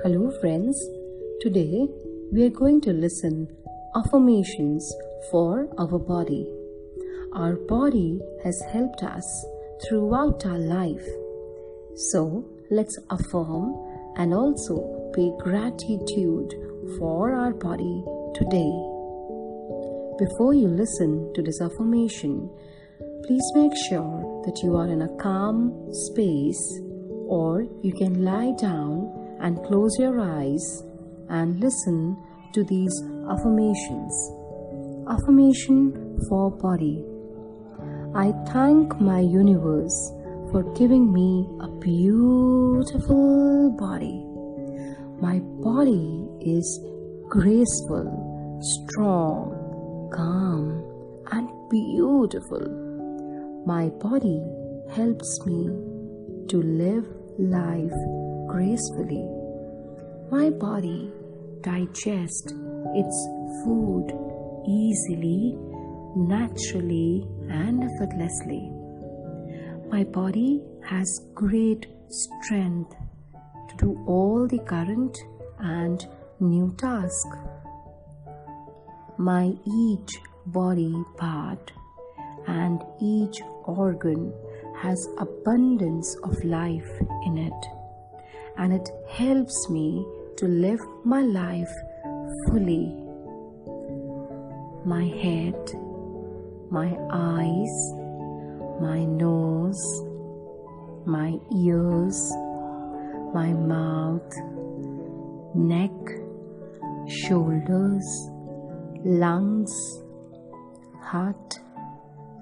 Hello friends, today we are going to listen affirmations for our body. Our body has helped us throughout our life. So let's affirm and also pay gratitude for our body today. Before you listen to this affirmation, please make sure that you are in a calm space, or you can lie down and close your eyes and listen to these affirmations. Affirmation for body. I thank my universe for giving me a beautiful body. My body is graceful, strong, calm, and beautiful. My body helps me to live life gracefully. My body digests its food easily, naturally, and effortlessly. My body has great strength to do all the current and new tasks. My each body part and each organ has abundance of life in it, and it helps me to live my life fully. My head, my eyes, my nose, my ears, my mouth, neck, shoulders, lungs, heart,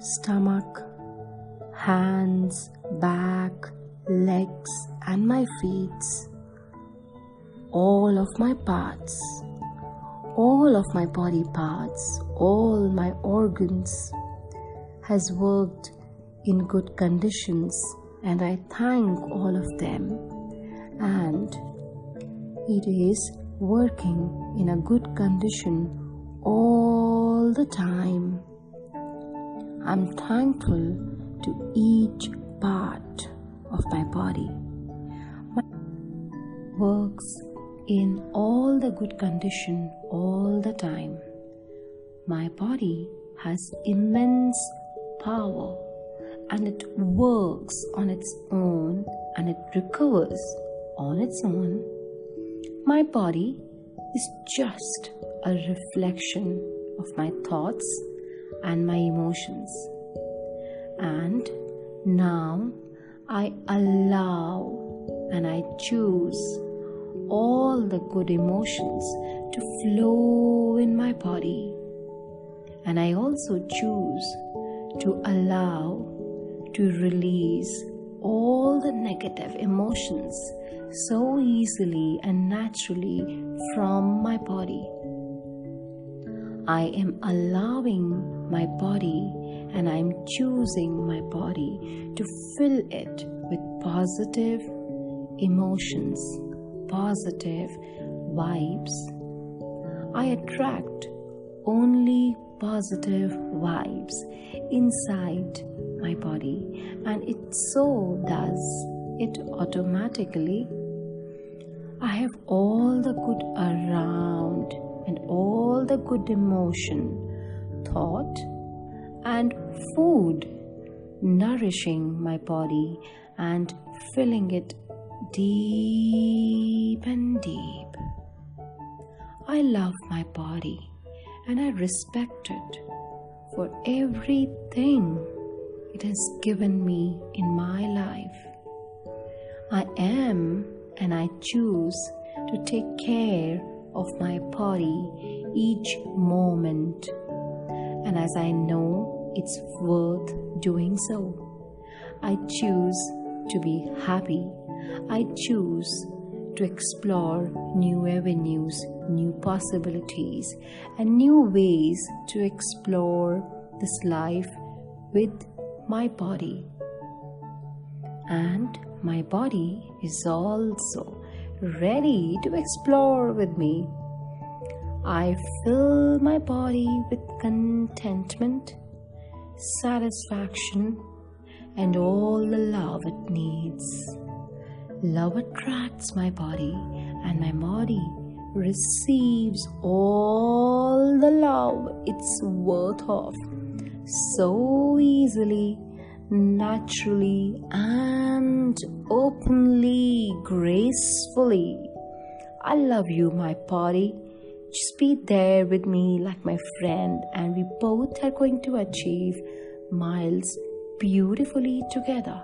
stomach, hands, back, legs, and my feet. All of my parts, all of my body parts, all my organs has worked in good conditions, and I thank all of them. And it is working in a good condition all the time. I'm thankful to each part of my body. My body works in all the good condition all the time. My body has immense power, and it works on its own, and it recovers on its own. My body is just a reflection of my thoughts and my emotions. And now I allow and I choose all the good emotions to flow in my body. And I also choose to allow to release all the negative emotions so easily and naturally from my body. I am allowing my body, and I am choosing my body to fill it with positive emotions, positive vibes. I attract only positive vibes inside my body, and it so does it automatically. I have all the good around and all the good emotion, thought, and food nourishing my body and filling it deep and deep. I love my body, and I respect it for everything it has given me in my life. I am, and I choose to take care of my body each moment, and as I know it's worth doing so, I choose to be happy. I choose to explore new avenues, new possibilities, and new ways to explore this life with my body. And my body is also ready to explore with me. I fill my body with contentment, satisfaction, and all the love it needs. Love attracts my body, and my body receives all the love it's worth of so easily, naturally, and openly, gracefully. I love you, my body. Just be there with me like my friend, and we both are going to achieve miles beautifully together.